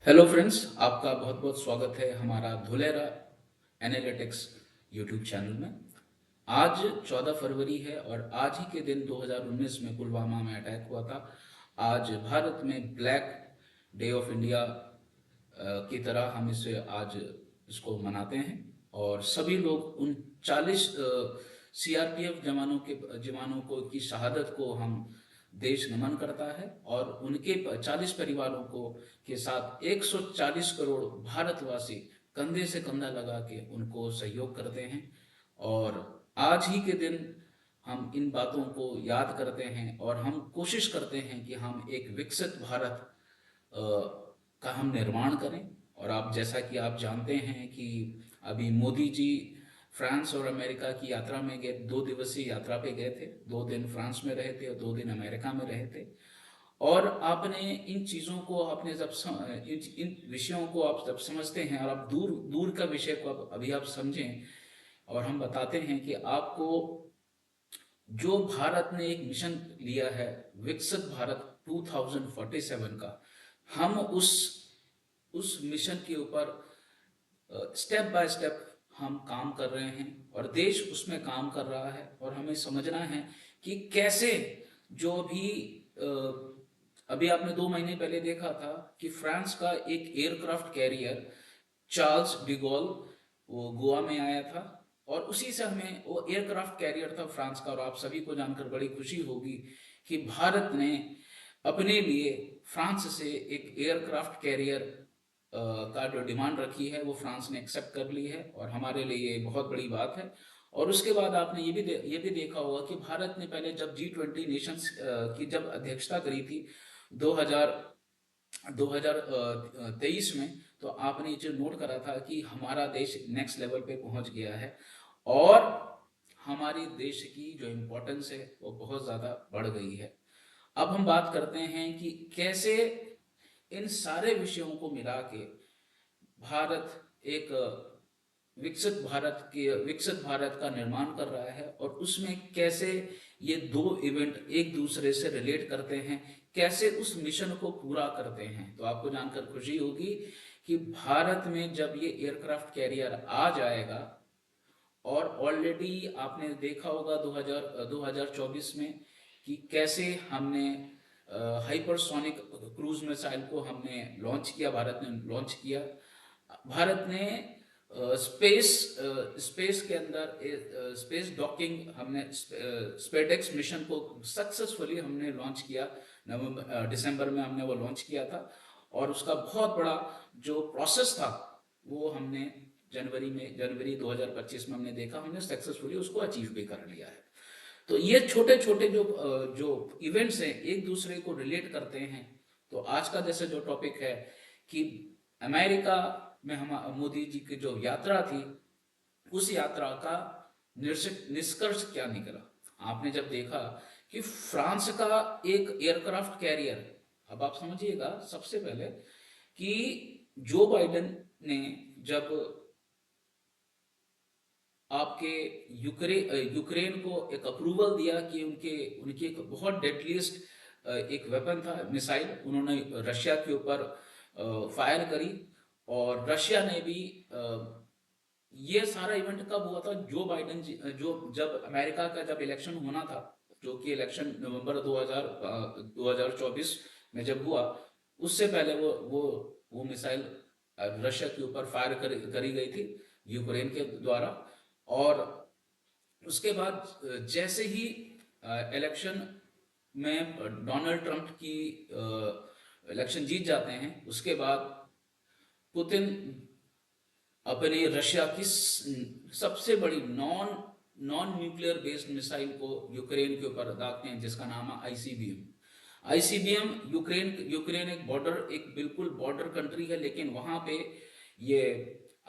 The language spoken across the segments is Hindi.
हेलो फ्रेंड्स, आपका बहुत बहुत स्वागत है हमारा धुलेरा एनालिटिक्स यूट्यूब चैनल में। आज 14 फरवरी है और आज ही के दिन 2019 में पुलवामा में अटैक हुआ था। आज भारत में ब्लैक डे ऑफ इंडिया की तरह हम इसे आज इसको मनाते हैं और सभी लोग उन 40 सीआरपीएफ जवानों को की शहादत को हम देश नमन करता है और उनके 40 परिवारों को के साथ 140 करोड़ भारतवासी कंधे से कंधा लगा के उनको सहयोग करते हैं। और आज ही के दिन हम इन बातों को याद करते हैं और हम कोशिश करते हैं कि हम एक विकसित भारत का हम निर्माण करें। और आप जैसा कि आप जानते हैं कि अभी मोदी जी फ्रांस और अमेरिका की यात्रा में गए, 2 दिवसीय यात्रा पे गए थे। 2 दिन फ्रांस में रहे थे और 2 दिन अमेरिका में रहे थे। और आपने इन चीज़ों को आपने जब इन विषयों को आप जब समझते हैं और आप दूर दूर का विषय को अभी आप समझें और हम बताते हैं कि आपको जो भारत ने एक मिशन लिया है विकसित भारत 2047 का, हम उस मिशन के ऊपर स्टेप बाय स्टेप हम काम कर रहे हैं और देश उसमें काम कर रहा है। और हमें समझना है कि कैसे जो भी अभी आपने 2 महीने पहले देखा था कि फ्रांस का एक एयरक्राफ्ट कैरियर चार्ल्स डिगोल वो गोवा में आया था और उसी से हमें वो एयरक्राफ्ट कैरियर था फ्रांस का। और आप सभी को जानकर बड़ी खुशी होगी कि भारत ने अपने लिए फ्रांस से एक एयरक्राफ्ट कैरियर का जो डिमांड रखी है वो फ्रांस ने एक्सेप्ट कर ली है और हमारे लिए ये बहुत बड़ी बात है। और उसके बाद आपने ये भी देखा होगा कि भारत ने पहले जब G20 नेशंस की जब अध्यक्षता करी थी 2000 2023 में, तो आपने जो नोट करा था कि हमारा देश नेक्स्ट लेवल पे पहुंच गया है और हमारी देश की जो इम्पोर्टेंस है वो बहुत ज़्यादा बढ़ गई है। अब हम बात करते हैं कि कैसे इन सारे विषयों को मिला के भारत एक विकसित भारत का निर्माण कर रहा है और उसमें कैसे ये दो इवेंट एक दूसरे से रिलेट करते हैं, कैसे उस मिशन को पूरा करते हैं। तो आपको जानकर खुशी होगी कि भारत में जब ये एयरक्राफ्ट कैरियर आ जाएगा और ऑलरेडी आपने देखा होगा 2024 में कि कैसे हमने हाइपरसोनिक क्रूज मिसाइल को हमने लॉन्च किया, भारत ने लॉन्च किया। भारत ने स्पेस स्पेस के अंदर स्पेस डॉकिंग हमने स्पेडेक्स मिशन को सक्सेसफुली हमने लॉन्च किया। दिसंबर में हमने वो लॉन्च किया था और उसका बहुत बड़ा जो प्रोसेस था वो हमने जनवरी 2025 में हमने देखा, हमने सक्सेसफुली उसको अचीव भी कर लिया है। तो ये छोटे छोटे जो इवेंट्स हैं एक दूसरे को रिलेट करते हैं। तो आज का जैसे जो टॉपिक है कि अमेरिका में हम मोदी जी की जो यात्रा थी उस यात्रा का निष्कर्ष क्या निकला। आपने जब देखा कि फ्रांस का एक एयरक्राफ्ट कैरियर, अब आप समझिएगा सबसे पहले कि जो बाइडेन ने जब आपके यूक्रेन को एक अप्रूवल दिया कि उनके उनकी एक बहुत डेडलीस्ट एक वेपन था मिसाइल, उन्होंने रशिया के ऊपर फायर करी। और रशिया ने भी ये सारा इवेंट कब हुआ था, जो बाइडेन जो जब अमेरिका का जब इलेक्शन होना था, जो कि इलेक्शन नवंबर 2024 में जब हुआ, उससे पहले वो मिसाइल रशिया के ऊपर फायर करी गई थी यूक्रेन के द्वारा। और उसके बाद जैसे ही इलेक्शन में डोनाल्ड ट्रंप की इलेक्शन जीत जाते हैं, उसके बाद पुतिन अपने रशिया की सबसे बड़ी non non nuclear based missile को यूक्रेन के ऊपर दागते हैं जिसका नाम है आईसीबीएम। यूक्रेन एक बिल्कुल बॉर्डर कंट्री है, लेकिन वहां पे ये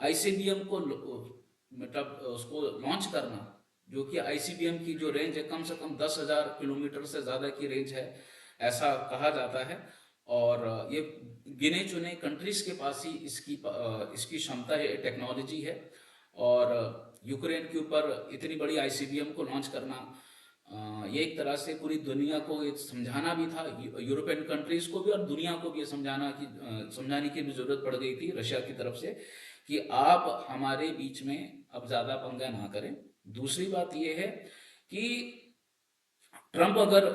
आईसीबीएम को मतलब उसको लॉन्च करना, जो कि आईसीबीएम की जो रेंज है कम से कम 10,000 किलोमीटर से ज़्यादा की रेंज है ऐसा कहा जाता है। और ये गिने चुने कंट्रीज के पास ही इसकी क्षमता है, टेक्नोलॉजी है। और यूक्रेन के ऊपर इतनी बड़ी आईसीबीएम को लॉन्च करना ये एक तरह से पूरी दुनिया को ये समझाना भी था, यूरोपियन कंट्रीज को भी और दुनिया को भी ये समझाने की भी जरूरत पड़ गई थी रशिया की तरफ से कि आप हमारे बीच में अब ज्यादा पंगा ना करें। दूसरी बात ये है कि ट्रम्प अगर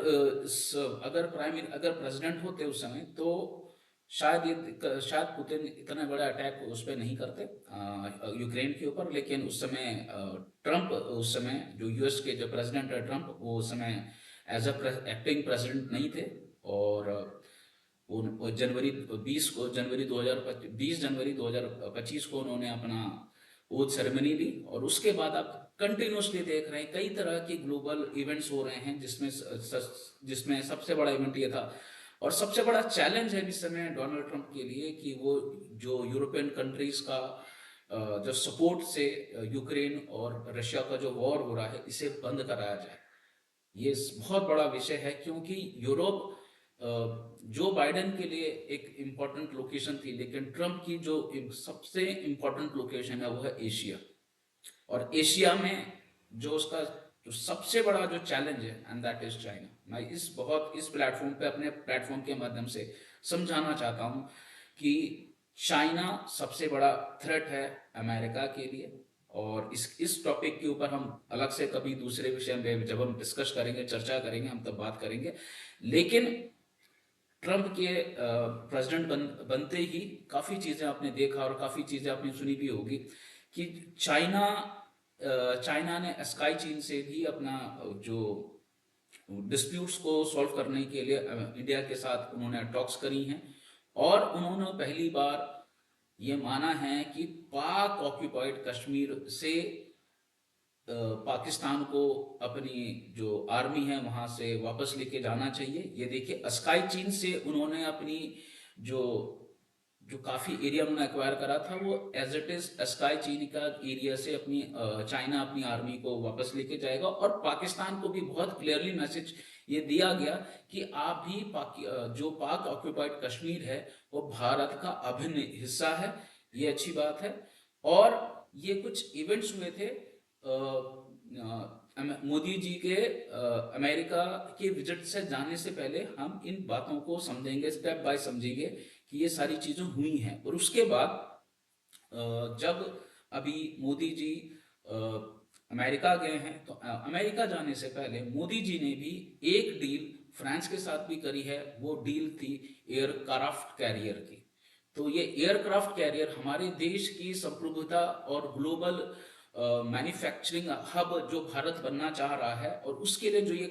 प्रेसिडेंट होते उस समय तो शायद पुतिन इतना बड़ा अटैक उस पर नहीं करते यूक्रेन के ऊपर। लेकिन उस समय ट्रम्प, उस समय जो यूएस के जो प्रेसिडेंट है ट्रम्प, वो उस समय एज अ एक्टिंग प्रेसिडेंट नहीं थे। और वो जनवरी 2025 को उन्होंने अपना ओथ सेरेमनी ली। और उसके बाद आप कंटिन्यूसली देख रहे हैं कई तरह के ग्लोबल इवेंट्स हो रहे हैं, जिसमें सबसे बड़ा इवेंट ये था और सबसे बड़ा चैलेंज है इस समय डोनाल्ड ट्रंप के लिए कि वो जो यूरोपियन कंट्रीज का जो सपोर्ट से यूक्रेन और रशिया का जो वॉर हो रहा है इसे बंद कराया जाए। ये बहुत बड़ा विषय है क्योंकि यूरोप जो बाइडेन के लिए एक इम्पोर्टेंट लोकेशन थी, लेकिन ट्रंप की जो सबसे इम्पोर्टेंट लोकेशन है वो है एशिया। और एशिया में जो उसका जो सबसे बड़ा जो चैलेंज है एंड दैट इज चाइना। मैं इस प्लेटफॉर्म पे अपने प्लेटफॉर्म के माध्यम से समझाना चाहता हूँ कि चाइना सबसे बड़ा थ्रेट है अमेरिका के लिए। और इस टॉपिक के ऊपर हम अलग से कभी दूसरे विषय में जब हम डिस्कस करेंगे, चर्चा करेंगे, हम तब बात करेंगे। लेकिन ट्रंप के बनते ही काफ़ी चीज़ें आपने देखा और काफ़ी चीज़ें आपने सुनी भी होगी कि चाइना ने स्काई चीन से भी अपना जो डिस्प्यूट्स को सॉल्व करने के लिए इंडिया के साथ उन्होंने टॉक्स करी हैं। और उन्होंने पहली बार ये माना है कि पाक ऑक्यूपाइड कश्मीर से पाकिस्तान को अपनी जो आर्मी है वहां से वापस लेके जाना चाहिए। ये देखिए स्काई चीन से उन्होंने अपनी जो जो काफ़ी एरिया उन्होंने एक्वायर करा था वो एज इट इज स्काई चीन का एरिया से अपनी चाइना अपनी आर्मी को वापस लेके जाएगा। और पाकिस्तान को भी बहुत क्लियरली मैसेज ये दिया गया कि आप भी जो पाक ऑक्यूपाइड कश्मीर है वो भारत का अभिन्न हिस्सा है। ये अच्छी बात है। और ये कुछ इवेंट्स हुए थे मोदी जी के अमेरिका के विजिट से जाने से पहले। हम इन बातों को समझेंगे, स्टेप बाय समझेंगे कि ये सारी चीजें हुई हैं। और उसके बाद जब अभी मोदी जी अमेरिका गए हैं तो अमेरिका जाने से पहले मोदी जी ने भी एक डील फ्रांस के साथ भी करी है। वो डील थी एयरक्राफ्ट कैरियर की। तो ये एयरक्राफ्ट कैरियर हमारे देश की संप्रभुता और ग्लोबल मैन्युफैक्चरिंग हब जो भारत बनना चाह रहा है, और उसके लिए जो ये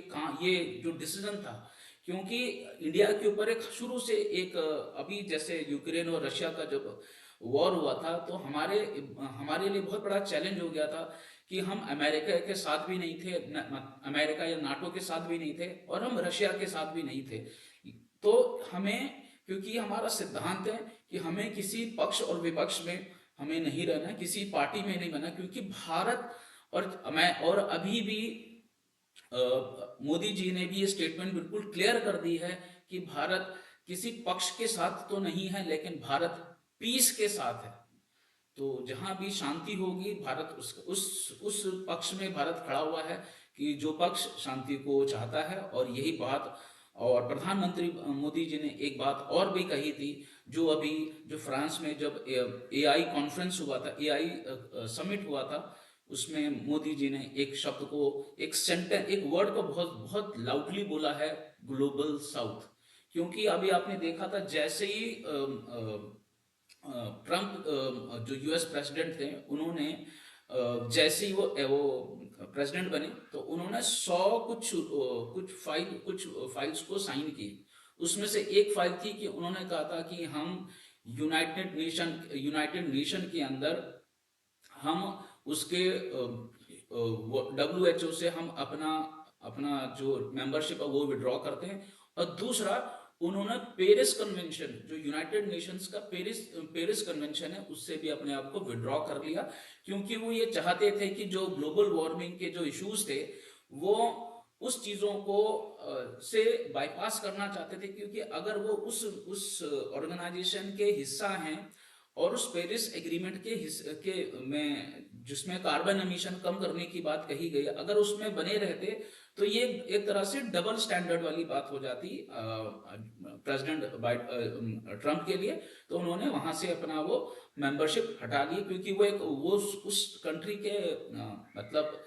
जो डिसीजन था, क्योंकि इंडिया के ऊपर एक शुरू से एक अभी जैसे यूक्रेन और रशिया का जब वॉर हुआ था तो हमारे लिए बहुत बड़ा चैलेंज हो गया था कि हम अमेरिका के साथ भी नहीं थे, अमेरिका या नाटो के साथ भी नहीं थे, और हम रशिया के साथ भी नहीं थे। तो हमें, क्योंकि हमारा सिद्धांत है कि हमें किसी पक्ष और विपक्ष में हमें नहीं रहना, किसी पार्टी में नहीं बना, क्योंकि भारत और अभी भी मोदी जी ने भी ये स्टेटमेंट बिल्कुल क्लियर कर दी है कि भारत किसी पक्ष के साथ तो नहीं है, लेकिन भारत पीस के साथ है। तो जहां भी शांति होगी भारत उस पक्ष में भारत खड़ा हुआ है कि जो पक्ष शांति को चाहता है। और यही बात, और प्रधानमंत्री मोदी जी ने एक बात और भी कही थी जो फ्रांस में जब एआई कॉन्फ्रेंस हुआ था, एआई समिट हुआ था, उसमें मोदी जी ने एक शब्द को, एक वर्ड को बहुत बहुत लाउडली बोला है, ग्लोबल साउथ। क्योंकि अभी आपने देखा था जैसे ही ट्रंप जो यूएस प्रेसिडेंट थे, उन्होंने जैसे ही वो प्रेसिडेंट बने तो उन्होंने 100 कुछ फाइल्स को साइन की। उसमें से एक फाइल थी कि उन्होंने कहा था कि हम यूनाइटेड नेशन के अंदर हम उसके WHO से हम अपना जो मेंबरशिप है वो विड्रॉ करते हैं। और दूसरा, उन्होंने पेरिस कन्वेंशन, जो यूनाइटेड नेशंस का पेरिस कन्वेंशन है, उससे भी अपने आप को विड्रॉ कर लिया, क्योंकि वो ये चाहते थे कि जो ग्लोबल वार्मिंग के जो इश्यूज थे वो उस चीजों को से बाईपास करना चाहते थे। क्योंकि अगर वो उस ऑर्गेनाइजेशन के हिस्सा हैं और उस पेरिस एग्रीमेंट के में जिसमें कार्बन एमिशन कम करने की बात कही गई, अगर उसमें बने रहते तो ये एक तरह से डबल स्टैंडर्ड वाली बात हो जाती प्रेसिडेंट ट्रंप के लिए। तो उन्होंने वहां से अपना वो मेंबरशिप हटा ली, क्योंकि वो उस कंट्री के मतलब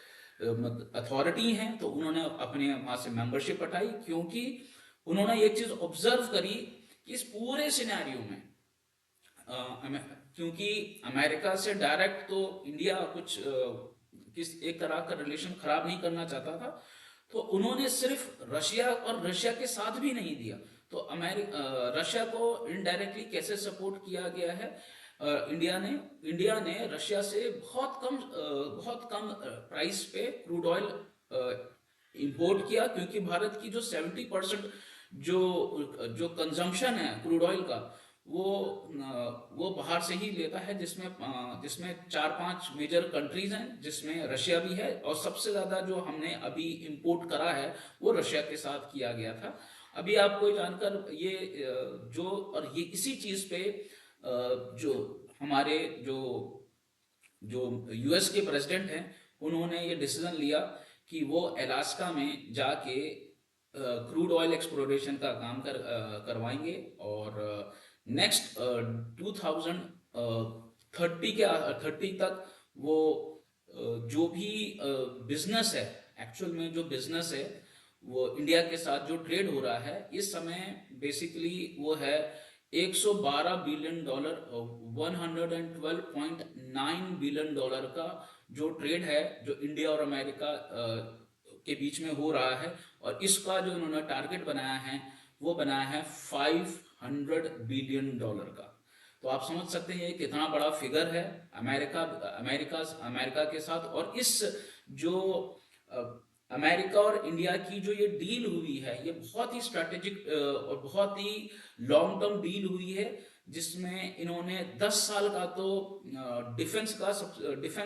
अथॉरिटी हैं, तो उन्होंने अपने वहां से मेंबरशिप हटाई, क्योंकि उन्होंने ये चीज ऑब्जर्व करी कि इस पूरे सिनेरियो में क्योंकि अमेरिका से डायरेक्ट तो इंडिया कुछ किस एक तरह का रिलेशन खराब नहीं करना चाहता था, तो उन्होंने सिर्फ रशिया और रशिया के साथ भी नहीं दिया, तो रशिया को इनडायरेक्टली कैसे सपोर्ट किया गया है। इंडिया ने रशिया से बहुत कम प्राइस पे क्रूड ऑयल इंपोर्ट किया, क्योंकि भारत की जो 70% जो जो कंजम्पशन है क्रूड ऑयल का, वो बाहर से ही लेता है, जिसमें 4-5 मेजर कंट्रीज हैं, जिसमें रशिया भी है, और सबसे ज्यादा जो हमने अभी इंपोर्ट करा है वो रशिया के साथ किया गया था। अभी आपको जानकर ये ये इसी चीज पे जो हमारे जो यूएस के प्रेसिडेंट हैं, उन्होंने ये डिसीजन लिया कि वो अलास्का में जाके क्रूड ऑयल एक्सप्लोरेशन का काम करवाएंगे, और नेक्स्ट 2030 तक वो जो भी बिजनेस है, एक्चुअल में जो बिजनेस है वो इंडिया के साथ जो ट्रेड हो रहा है इस समय, बेसिकली वो है $112 बिलियन, $112.9 बिलियन का जो ट्रेड है, जो इंडिया और अमेरिका के बीच में हो रहा है। और इसका जो इन्होंने टारगेट बनाया है वो बनाया है $500 बिलियन का। तो आप समझ सकते हैं ये कितना बड़ा फिगर है अमेरिका के साथ। और इस जो अमेरिका और इंडिया की जो ये डील हुई है, ये बहुत ही स्ट्रेटेजिक और बहुत ही लॉन्ग टर्म डील हुई है, जिसमें इन्होंने 10 साल का तो डिफेंस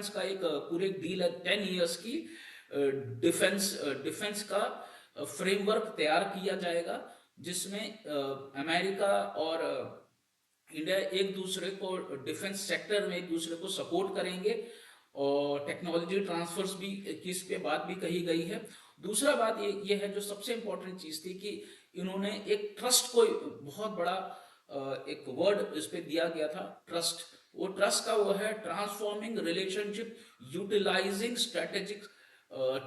का एक पूरे डील है, 10 इयर्स की डिफेंस का फ्रेमवर्क तैयार किया जाएगा, जिसमें अमेरिका और इंडिया एक दूसरे को डिफेंस सेक्टर में एक दूसरे को सपोर्ट करेंगे, और टेक्नोलॉजी ट्रांसफर्स भी की इस पे बात भी कही गई है। दूसरा बात ये है जो सबसे इंपॉर्टेंट चीज थी, कि इन्होंने एक ट्रस्ट को बहुत बड़ा एक वर्ड इस पे दिया गया था, ट्रस्ट। वो ट्रस्ट का वो है transforming relationship utilising strategic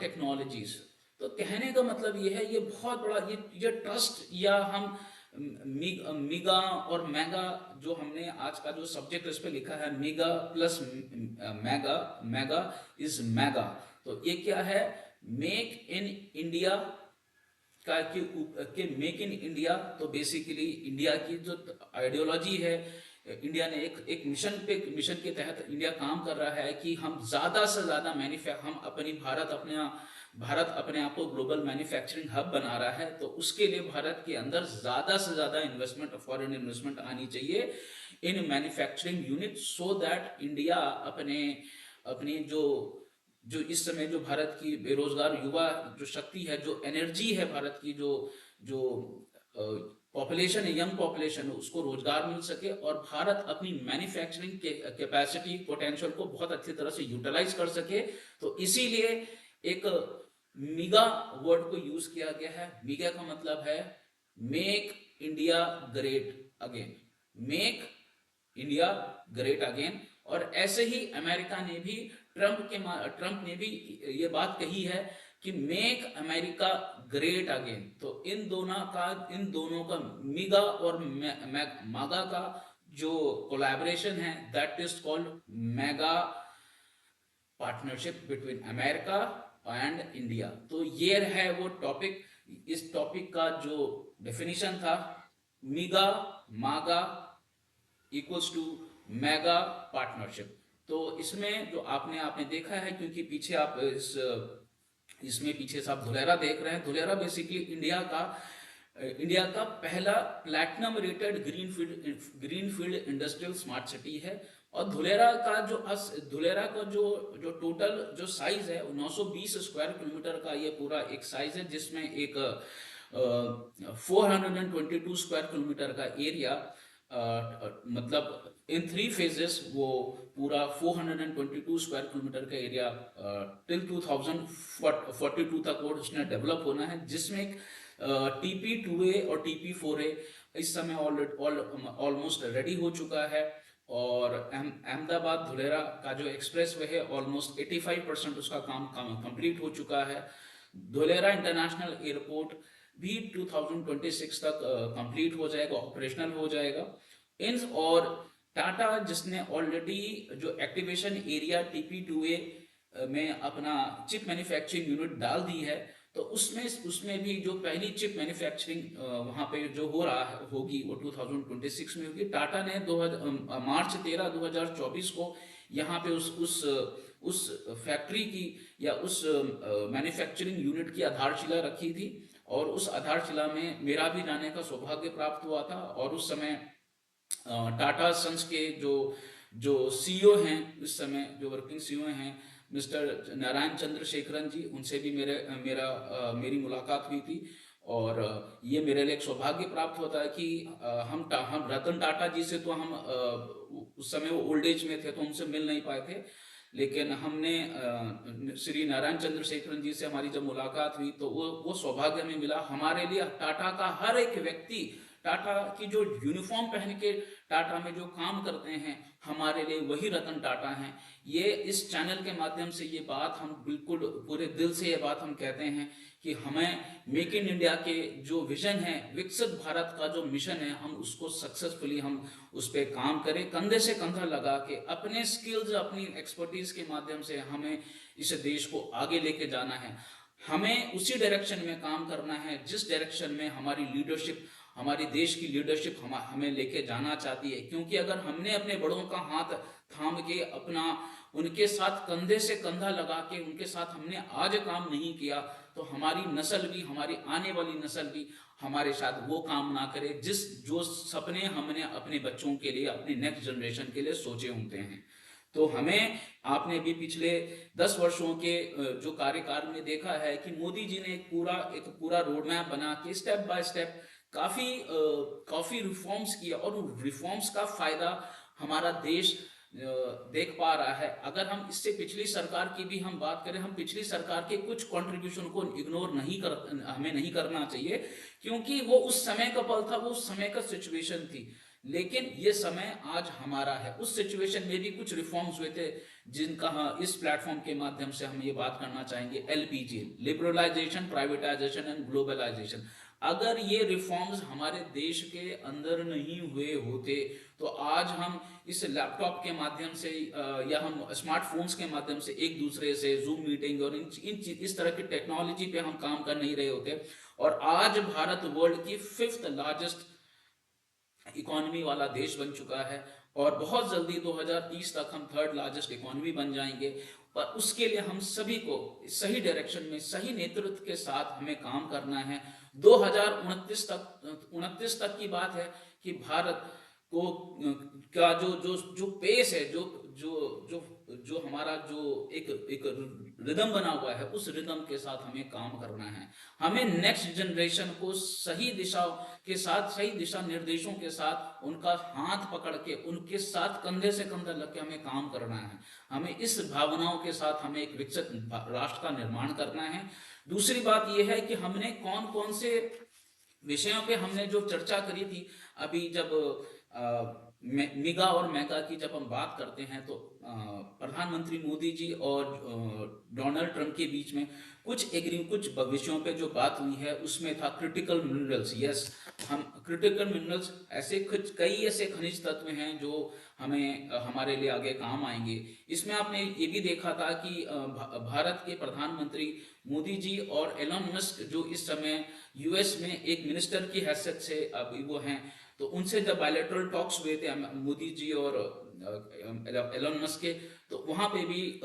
technologies. तो कहने का मतलब ये है, ये बहुत बड़ा ये ट्रस्ट, या हम मिगा और मैगा, जो हमने आज का जो सब्जेक्ट इस पे लिखा है, मिगा प्लस मैगा इज मैगा। तो ये क्या है, मेक इन इंडिया के मेक इन इंडिया। तो बेसिकली इंडिया की जो आइडियोलॉजी है, इंडिया ने एक मिशन के तहत इंडिया काम कर रहा है कि हम ज्यादा से ज्यादा हम भारत अपने आप को ग्लोबल मैन्युफैक्चरिंग हब बना रहा है। तो उसके लिए भारत के अंदर ज्यादा से ज्यादा फॉरेन इन्वेस्टमेंट आनी चाहिए in manufacturing unit, so that India अपने जो इस समय जो भारत की बेरोजगार युवा जो शक्ति है, जो एनर्जी है भारत की, जो पॉपुलेशन है, यंग पॉपुलेशन, उसको रोजगार मिल सके, और भारत अपनी मैन्युफैक्चरिंग कैपेसिटी पोटेंशियल को बहुत अच्छी तरह से यूटिलाइज कर सके। तो इसीलिए एक मिगा वर्ड को यूज किया गया है। मिगा का मतलब है make India great again, make India great again. और ऐसे ही अमेरिका ने भी ट्रंप ने भी ये बात कही है कि मेक अमेरिका ग्रेट अगेन। तो इन दोनों का मिगा और मागा का जो कोलैबोरेशन है, that is called mega partnership between America and India. तो ये है वो टॉपिक। इस टॉपिक का जो डेफिनेशन था, मिगा मागा इक्वल्स टू मेगा पार्टनरशिप। तो इसमें जो आपने देखा है, क्योंकि पीछे आप इसमें पीछे से आप धुलेरा देख रहे हैं। धुलेरा बेसिकली इंडिया का पहला platinum rated greenfield industrial smart city है। और धुलेरा का जो टोटल जो साइज है 920 स्क्वायर किलोमीटर का ये पूरा एक साइज है, जिसमें एक 422 स्क्वायर किलोमीटर का एरिया मतलब इन 3 phases वो पूरा 422 स्क्वायर किलोमीटर का एरिया टिल 2042 तक वो उसने डेवलप होना है, जिसमें TP2A और TP4A इस समय ऑलमोस्ट रेडी हो चुका है। और अहमदाबाद धुलेरा का जो एक्सप्रेस वे है ऑलमोस्ट 85% उसका काम कंप्लीट हो चुका है। धुलेरा इंटरनेशनल एयरपोर्ट भी 2026 तक कंप्लीट हो जाएगा, ऑपरेशनल हो जाएगा। इन और टाटा जिसने ऑलरेडी जो एक्टिवेशन एरिया TP2A में अपना चिप मैन्युफैक्चरिंग यूनिट डाल दी है, तो उसमें भी जो पहली चिप मैन्युफैक्चरिंग वहाँ पे जो हो रहा है होगी वो 2026 में होगी। टाटा ने मार्च 13 2024 को यहाँ पे उस फैक्ट्री की या उस मैन्युफैक्चरिंग यूनिट की आधारशिला रखी थी, और उस आधारशिला में मेरा भी जाने का सौभाग्य प्राप्त हुआ था। और उस समय टाटा सन्स के जो जो सीईओ हैं, इस समय जो वर्किंग सीईओ हैं, मिस्टर नारायण चंद्रशेखरन जी, उनसे भी मेरी मुलाकात हुई थी। और ये मेरे लिए एक सौभाग्य प्राप्त होता है कि हम रतन टाटा जी से तो हम उस समय वो ओल्ड एज में थे तो उनसे मिल नहीं पाए थे, लेकिन हमने श्री नारायण चंद्रशेखरन जी से हमारी जब मुलाकात हुई तो वो सौभाग्य हमें मिला। हमारे लिए टाटा का हर एक व्यक्ति, टाटा की जो यूनिफॉर्म पहन के टाटा में जो काम करते हैं, हमारे लिए वही रतन टाटा हैं। ये इस चैनल के माध्यम से ये बात हम बिल्कुल पूरे दिल से ये बात हम कहते हैं कि हमें मेक इन इंडिया के जो विजन है, विकसित भारत का जो मिशन है, हम उसको सक्सेसफुली हम उस पर काम करें, कंधे से कंधा लगा के अपने स्किल्स अपनी एक्सपर्टीज के माध्यम से हमें इस देश को आगे लेके जाना है। हमें उसी डायरेक्शन में काम करना है जिस डायरेक्शन में हमारी लीडरशिप, हमारी देश की लीडरशिप हमें लेके जाना चाहती है। क्योंकि अगर हमने अपने बड़ों का हाथ थाम के अपना उनके साथ कंधे से कंधा लगा के उनके साथ हमने आज काम नहीं किया, तो हमारी नस्ल भी, हमारी आने वाली नस्ल भी हमारे साथ वो काम ना करे जो सपने हमने अपने बच्चों के लिए, अपनी नेक्स्ट जनरेशन के लिए सोचे होते हैं। तो हमें, आपने भी पिछले 10 वर्षों के जो कार्यकाल में देखा है कि मोदी जी ने एक पूरा रोड मैप बना के स्टेप बाय स्टेप काफी रिफॉर्म्स किया, और उन रिफॉर्म्स का फायदा हमारा देश देख पा रहा है। अगर हम इससे पिछली सरकार की भी हम बात करें, हम पिछली सरकार के कुछ कंट्रीब्यूशन को हमें नहीं करना चाहिए, क्योंकि वो उस समय का पल था, वो उस समय का सिचुएशन थी। लेकिन ये समय आज हमारा है। उस सिचुएशन में भी कुछ रिफॉर्म्स हुए थे जिनका इस प्लेटफॉर्म के माध्यम से हम ये बात करना चाहेंगे। LPG, liberalisation, privatisation and globalisation. अगर ये रिफॉर्म्स हमारे देश के अंदर नहीं हुए होते तो आज हम इस लैपटॉप के माध्यम से या हम स्मार्टफोन्स के माध्यम से एक दूसरे से जूम मीटिंग और इस तरह की टेक्नोलॉजी पे हम काम कर नहीं रहे होते। और आज भारत वर्ल्ड की 5th लार्जेस्ट इकोनॉमी वाला देश बन चुका है, और बहुत जल्दी 2030 तक हम 3rd लार्जेस्ट इकोनॉमी बन जाएंगे। पर उसके लिए हम सभी को सही डायरेक्शन में, सही नेतृत्व के साथ हमें काम करना है। 2029 तक की बात है कि भारत को का जो पेस है, जो जो जो जो हमारा जो एक रिदम बना हुआ है, उस रिदम के साथ हमें काम करना है। हमें नेक्स्ट जनरेशन को सही दिशा के साथ, सही दिशा निर्देशों के साथ उनका हाथ पकड़ के उनके साथ कंधे से कंधा लग के हमें काम करना है। हमें इस भावनाओं के साथ हमें एक विकसित राष्ट्र का निर्माण करना है। दूसरी बात यह है कि हमने कौन कौन से विषयों पे हमने जो चर्चा करी थी, अभी जब मिगा और मेगा की जब हम बात करते हैं तो प्रधानमंत्री मोदी जी और डोनाल्ड ट्रंप के बीच में कुछ विषयों पे जो बात हुई है, उसमें था क्रिटिकल मिनरल्स। यस, हम क्रिटिकल मिनरल्स, कई ऐसे खनिज तत्व हैं जो हमें हमारे लिए आगे काम आएंगे। इसमें आपने ये भी देखा था कि भारत के प्रधानमंत्री मोदी जी और एलन मस्क, जो इस समय यूएस में एक मिनिस्टर की हैसियत से अभी वो हैं, तो उनसे जब बायलैटरल टॉक्स हुए थे मोदी जी और एलन मस्क के, तो वहाँ पे भी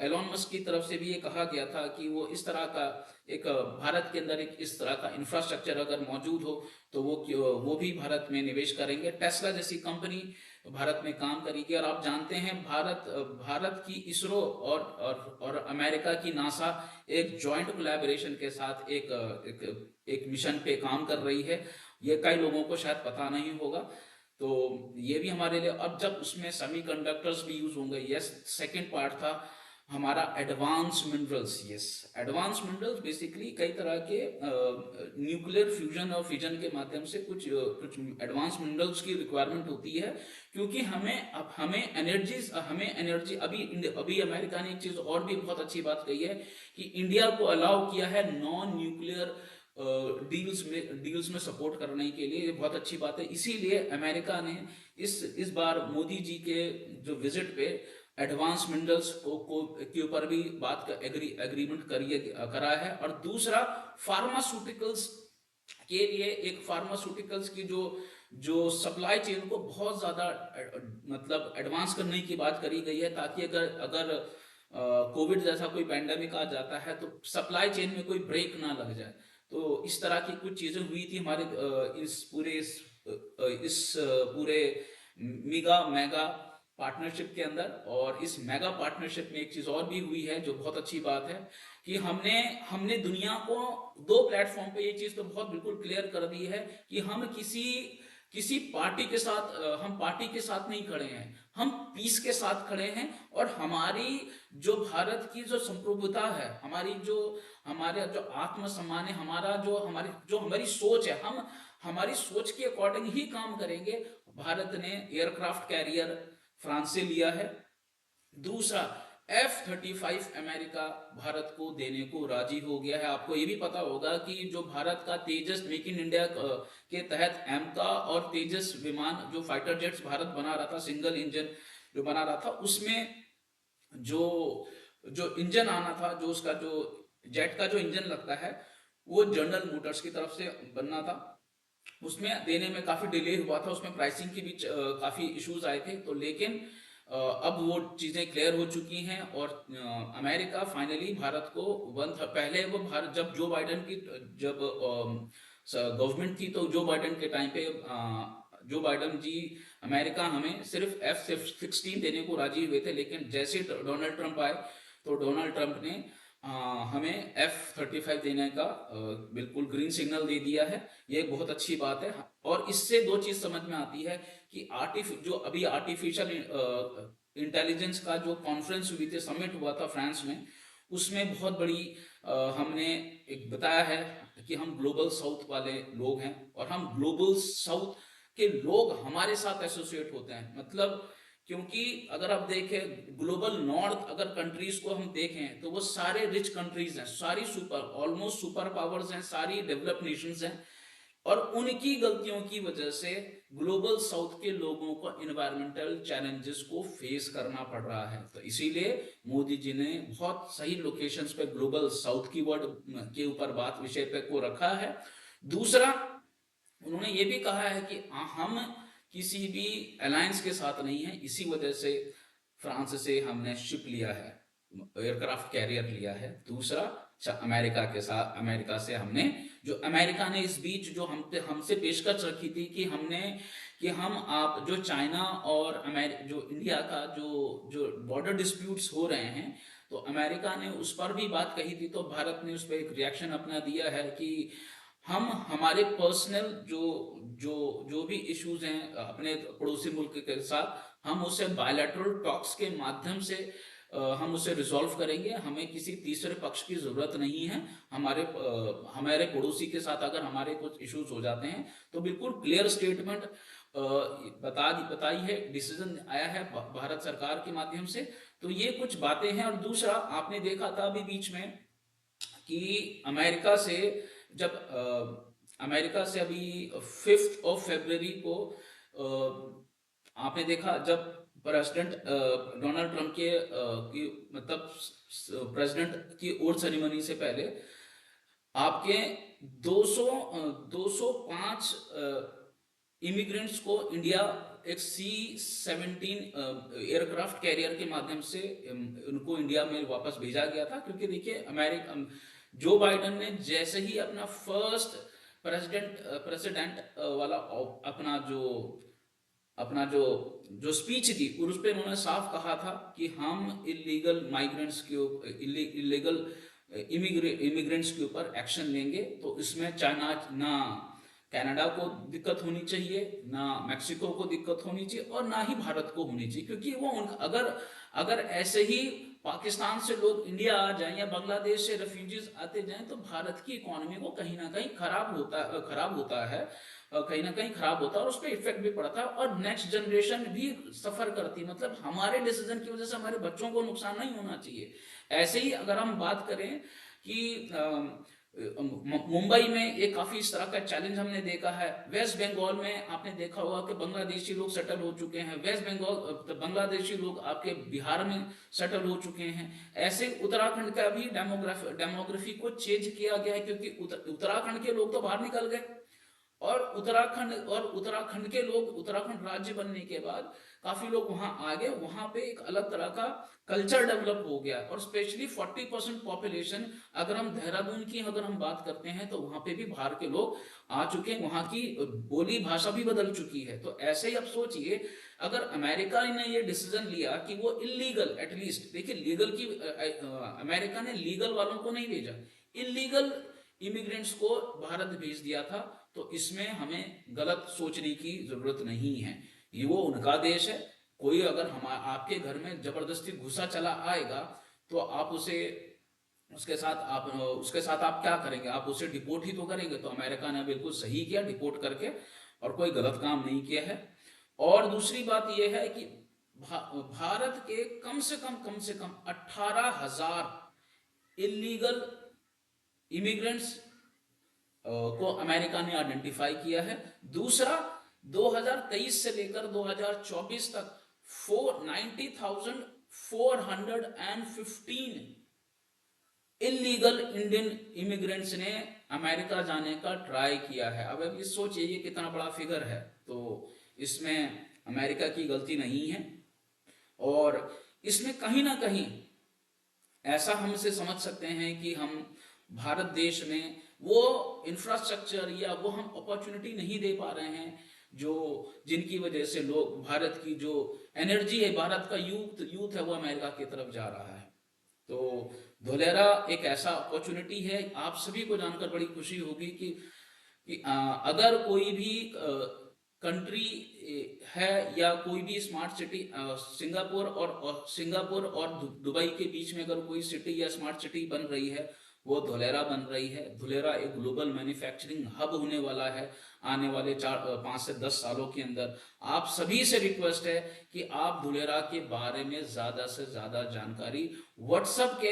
एलन मस्क की तरफ से भी ये कहा गया था कि वो इस तरह का एक भारत के अंदर एक इस तरह का इंफ्रास्ट्रक्चर अगर मौजूद हो तो वो भी भारत में निवेश करेंगे। टेस्ला जैसी कंपनी भारत में काम करेगी। और आप जानते हैं भारत की इसरो और अमेरिका की नासा एक जॉइंट कोलैबोरेशन के साथ एक मिशन पे काम कर रही है। ये कई लोगों को शायद पता नहीं होगा। तो ये भी हमारे लिए, अब जब उसमें सेमीकंडक्टर्स भी यूज होंगे, यस। सेकंड पार्ट था हमारा advance minerals. Yes, advance minerals basically कई तरह के न्यूक्लियर फ्यूजन और फिजन के माध्यम से कुछ एडवांस मिनरल्स की रिक्वायरमेंट होती है, क्योंकि हमें एनर्जी अभी अमेरिका ने एक चीज और भी बहुत अच्छी बात कही है कि इंडिया को अलाउ किया है नॉन न्यूक्लियर डील्स में सपोर्ट करने के लिए। ये बहुत अच्छी बात है। इसीलिए अमेरिका ने इस बार मोदी जी के जो विजिट पे एडवांस मिनरल्स के ऊपर भी बात का एग्रीमेंट करा है। और दूसरा, फार्मास्यूटिकल्स के लिए एक फार्मास्यूटिकल्स की जो सप्लाई चेन को बहुत ज्यादा मतलब एडवांस करने की बात करी गई है, ताकि अगर कोविड जैसा कोई पैंडेमिक आ जाता है तो सप्लाई चेन में कोई ब्रेक ना लग जाए। तो इस तरह की कुछ चीजें हुई थी हमारे इस पूरे मेगा पार्टनरशिप के अंदर। और इस मेगा पार्टनरशिप में एक चीज और भी हुई है जो बहुत अच्छी बात है कि हमने दुनिया को दो प्लेटफॉर्म पे ये चीज तो बहुत बिल्कुल क्लियर कर दी है कि हम किसी पार्टी के साथ हम पार्टी के साथ नहीं खड़े हैं, हम पीस के साथ खड़े हैं। और हमारी जो भारत की जो संप्रभुता है, हमारे जो आत्मसम्मान है, हमारी सोच है, हम हमारी सोच के अकॉर्डिंग ही काम करेंगे। भारत ने एयरक्राफ्ट कैरियर फ्रांस से लिया है। दूसरा, F-35 अमेरिका भारत को देने को राजी हो गया है। आपको ये भी पता होगा कि जो भारत का तेजस मेक इन इंडिया के तहत एमका और तेजस विमान जो फाइटर जेट्स भारत बना रहा था, सिंगल इंजन जो बना रहा था, उसमें जो जो इंजन आना था, जो उसका जो जेट का जो इंजन लगता है, वो जनरल मोटर्स की तरफ से बनना था। उसमें देने में काफी डिले हुआ था, उसमें प्राइसिंग की भी काफी इश्यूज आए थे। तो लेकिन अब वो चीजें क्लियर हो चुकी हैं और अमेरिका फाइनली भारत को पहले वो भारत जब गवर्नमेंट थी, तो जो बाइडेन के टाइम पे जो बाइडेन जी अमेरिका हमें सिर्फ F-16 देने को राजी हुए थे। लेकिन जैसे डोनाल्ड ट्रंप आए तो डोनाल्ड ट्रंप ने हमें F-35 देने का बिल्कुल ग्रीन सिग्नल दे दिया है। ये एक बहुत अच्छी बात है। और इससे दो चीज समझ में आती है कि जो अभी आर्टिफिशियल इंटेलिजेंस का जो कॉन्फ्रेंस हुई थी, समिट हुआ था फ्रांस में, उसमें बहुत बड़ी हमने एक बताया है कि हम ग्लोबल साउथ वाले लोग हैं और हम ग्लोबल साउथ के लोग हमारे साथ एसोसिएट होते हैं। मतलब क्योंकि अगर आप देखें ग्लोबल नॉर्थ अगर कंट्रीज को हम देखें तो वो सारे रिच कंट्रीज हैं, सारी ऑलमोस्ट सुपर पावर्स हैं, सारी डेवलप्ड नेशंस हैं। और उनकी गलतियों की वजह से ग्लोबल साउथ के लोगों को एनवायरमेंटल चैलेंजेस को फेस करना पड़ रहा है। तो इसीलिए मोदी जी ने बहुत सही लोकेशंस पे ग्लोबल साउथ की वर्ड के ऊपर बात विषय पे को रखा है। दूसरा, उन्होंने ये भी कहा है कि हम किसी भी अलायंस के साथ नहीं है, इसी वजह से फ्रांस से हमने शिप लिया है, एयरक्राफ्ट कैरियर लिया है। दूसरा, अमेरिका से हमने जो अमेरिका ने इस बीच जो हमसे पेशकश रखी थी कि हम आप जो चाइना और जो इंडिया का जो बॉर्डर डिस्प्यूट्स हो रहे हैं, तो अमेरिका ने उस पर भी बात कही थी। तो भारत ने उस पर एक रिएक्शन अपना दिया है कि हम हमारे पर्सनल जो भी इश्यूज हैं अपने पड़ोसी मुल्क के साथ, हम उसे बायलैटरल टॉक्स के माध्यम से हम उसे रिजॉल्व करेंगे। हमें किसी तीसरे पक्ष की जरूरत नहीं है। हमारे पड़ोसी के साथ अगर हमारे कुछ इश्यूज हो जाते हैं तो बिल्कुल क्लियर स्टेटमेंट बताई है, डिसीजन आया है भारत सरकार के माध्यम से। तो ये कुछ बातें हैं। और दूसरा, आपने देखा था अभी बीच में कि अमेरिका से अभी 5th of February को आपने देखा जब प्रेसिडेंट डोनाल्ड ट्रंप मतलब प्रेसिडेंट की ओथ सेरेमनी से पहले आपके 205 इमिग्रेंट्स को इंडिया एक C-17 एयरक्राफ्ट कैरियर के माध्यम से उनको इंडिया में वापस भेजा गया था। क्योंकि देखिए जो बाइडेन ने जैसे ही अपना फर्स्ट प्रेसिडेंट वाला अपना जो स्पीच थी उस पर उन्होंने साफ कहा था कि हम इलीगल इमिग्रेंट्स के ऊपर एक्शन लेंगे। तो इसमें चाइना कनाडा को दिक्कत होनी चाहिए, ना मैक्सिको को दिक्कत होनी चाहिए, और ना ही भारत को होनी चाहिए, क्योंकि वो अगर अगर ऐसे ही पाकिस्तान से लोग इंडिया आ जाएं या बांग्लादेश से रेफ्यूजीज आते जाएं तो भारत की इकोनॉमी को कहीं ना कहीं खराब होता है, कहीं ना कहीं खराब होता है, और उस पर इफेक्ट भी पड़ता है, और नेक्स्ट जनरेशन भी सफर करती है। मतलब हमारे डिसीजन की वजह से हमारे बच्चों को नुकसान नहीं होना चाहिए। ऐसे ही अगर हम बात करें कि मुंबई में एक काफी इस तरह का चैलेंज हमने देखा है। वेस्ट बंगाल में आपने देखा होगा कि बांग्लादेशी लोग सेटल हो चुके हैं, वेस्ट बंगाल बांग्लादेशी लोग आपके बिहार में सेटल हो चुके हैं। ऐसे उत्तराखंड का भी डेमोग्राफी को चेंज किया गया है, क्योंकि उत्तराखंड के लोग तो बाहर निकल गए, और उत्तराखंड के लोग, उत्तराखंड राज्य बनने के बाद काफी लोग वहां आ गए, वहां पे एक अलग तरह का कल्चर डेवलप हो गया, और स्पेशली 40% पॉपुलेशन, अगर हम देहरादून की अगर हम बात करते हैं तो वहां पे भी बाहर के लोग आ चुके हैं, वहां की बोली भाषा भी बदल चुकी है। तो ऐसे ही अब सोचिए, अगर अमेरिका ने ये डिसीजन लिया कि वो इलीगल, एटलीस्ट देखिए लीगल की, अमेरिका ने लीगल वालों को नहीं भेजा, इलीगल इमिग्रेंट्स को भारत भेज दिया था, तो इसमें हमें गलत सोचने की जरूरत नहीं है। ये वो उनका देश है। कोई अगर हम आपके घर में जबरदस्ती घुसा चला आएगा तो आप उसके साथ आप क्या करेंगे? आप उसे डिपोर्ट ही तो करेंगे। तो अमेरिका ने बिल्कुल सही किया डिपोर्ट करके, और कोई गलत काम नहीं किया है। और दूसरी बात यह है कि भारत के कम से कम 18,000 इलीगल इमिग्रेंट्स को अमेरिका ने आइडेंटिफाई किया है। दूसरा, 2023 से लेकर 2024 तक 90,415 इलीगल इंडियन इमिग्रेंट्स ने अमेरिका जाने का ट्राई किया है। अब ये सोचिए ये कितना बड़ा फिगर है। तो इसमें अमेरिका की गलती नहीं है, और इसमें कहीं ना कहीं ऐसा हम इसे समझ सकते हैं कि हम भारत देश में वो इंफ्रास्ट्रक्चर या वो हम अपॉर्चुनिटी नहीं दे पा रहे हैं जो जिनकी वजह से लोग, भारत की जो एनर्जी है, भारत का यूथ है, वो अमेरिका की तरफ जा रहा है। तो धोलेरा एक ऐसा अपॉर्चुनिटी है। आप सभी को जानकर बड़ी खुशी होगी कि अगर कोई भी कंट्री है या कोई भी स्मार्ट सिटी, सिंगापुर और दुबई के बीच में अगर कोई सिटी या स्मार्ट सिटी बन रही है, वो धोलेरा बन रही है। धोलेरा एक ग्लोबल मैन्युफैक्चरिंग हब होने वाला है आने वाले 5 से 10 सालों के अंदर। आप सभी से रिक्वेस्ट है कि आप धोलेरा के बारे में ज्यादा से ज्यादा जानकारी, व्हाट्सएप के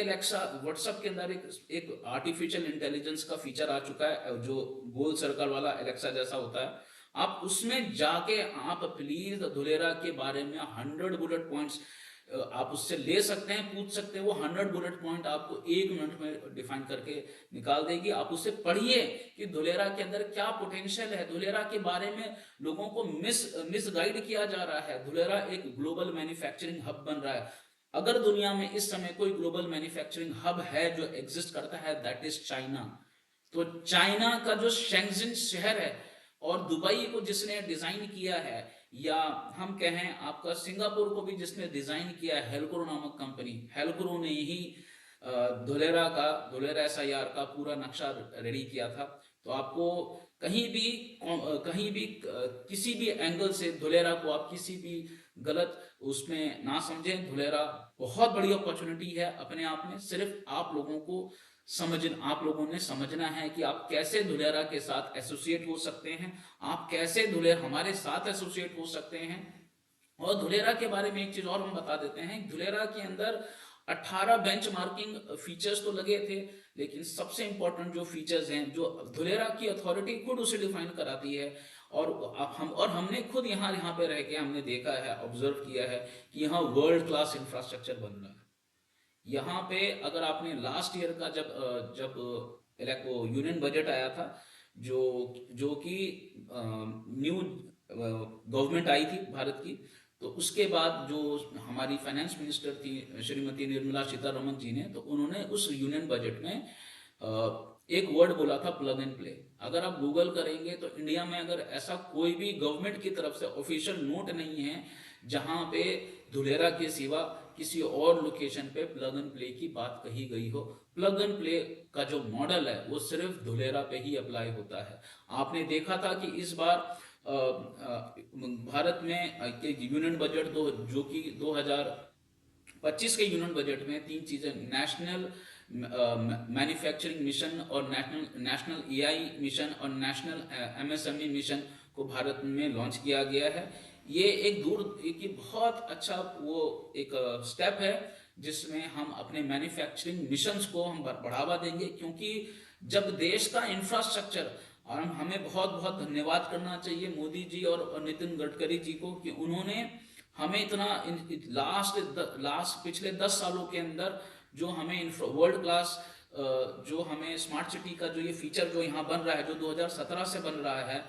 अंदर एक आर्टिफिशियल इंटेलिजेंस का फीचर आ चुका है जो गोल सर्कल वाला एलेक्सा जैसा होता है। आप उसमें जाके आप प्लीज धोलेरा के बारे में 100 बुलेट पॉइंट्स आप उससे ले सकते हैं, पूछ सकते हैं। वो 100 बुलेट पॉइंट आपको 1 मिनट में डिफाइन करके निकाल देगी। आप उससे पढ़िए कि धोलेरा के अंदर क्या पोटेंशियल है। धोलेरा के बारे में लोगों को मिसगाइड किया जा रहा है। धोलेरा एक ग्लोबल मैन्युफैक्चरिंग हब बन रहा है। अगर दुनिया में इस समय कोई ग्लोबल मैन्युफैक्चरिंग हब है जो एग्जिस्ट करता है, दैट इज चाइना। तो चाइना का जो शेंगजिन शहर है और दुबई को जिसने डिजाइन किया है, या हम कहें आपका सिंगापुर को भी जिसने डिजाइन किया है, हेलक्रो नामक कंपनी, हेलक्रो ने ही धोलेरा SIR का पूरा नक्शा रेडी किया था। तो आपको कहीं भी किसी भी एंगल से धोलेरा को आप किसी भी गलत उसमें ना समझें। धोलेरा बहुत बड़ी अपॉर्चुनिटी है अपने आप में। सिर्फ आप लोगों ने समझना है कि आप कैसे धुलेरा के साथ एसोसिएट हो सकते हैं, आप कैसे धुलेरा हमारे साथ एसोसिएट हो सकते हैं। और धुलेरा के बारे में एक चीज और हम बता देते हैं, धुलेरा के अंदर 18 बेंचमार्किंग फीचर्स तो लगे थे, लेकिन सबसे इंपॉर्टेंट जो फीचर्स हैं, जो धुलेरा की अथॉरिटी खुद उसे डिफाइन कराती है, और हमने खुद यहाँ पे रह के हमने देखा है, ऑब्जर्व किया है कि यहाँ वर्ल्ड क्लास इंफ्रास्ट्रक्चर बन रहा है। यहाँ पे अगर आपने लास्ट ईयर का जब यूनियन बजट आया था, जो कि न्यू गवर्नमेंट आई थी भारत की, तो उसके बाद जो हमारी फाइनेंस मिनिस्टर थी श्रीमती निर्मला सीतारमन जी ने, तो उन्होंने उस यूनियन बजट में एक वर्ड बोला था, प्लग एंड प्ले। अगर आप गूगल करेंगे तो इंडिया में अगर ऐसा कोई भी गवर्नमेंट की तरफ से ऑफिशियल नोट नहीं है जहां पे धुलेरा के सिवा किसी और लोकेशन पे प्लग एंड प्ले की बात कही गई हो। प्लग एंड प्ले का जो मॉडल है वो सिर्फ धुलेरा पे ही अप्लाई होता है। आपने देखा था कि इस बार भारत में यूनियन बजट दो जो कि 2025 के यूनियन बजट में तीन चीजें, नेशनल मैन्युफैक्चरिंग मिशन और नेशनल नेशनल एआई मिशन और नेशनल एमएसएमई मिशन को भारत में लॉन्च किया गया है। ये एक बहुत अच्छा वो एक स्टेप है जिसमें हम अपने मैन्युफैक्चरिंग मिशंस को हम बढ़ावा देंगे, क्योंकि जब देश का इंफ्रास्ट्रक्चर, और हमें बहुत बहुत धन्यवाद करना चाहिए मोदी जी और नितिन गडकरी जी को कि उन्होंने हमें इतना लास्ट पिछले 10 सालों के अंदर जो हमें वर्ल्ड क्लास जो हमें स्मार्ट सिटी का जो ये फीचर जो यहाँ बन रहा है, जो 2017 से बन रहा है,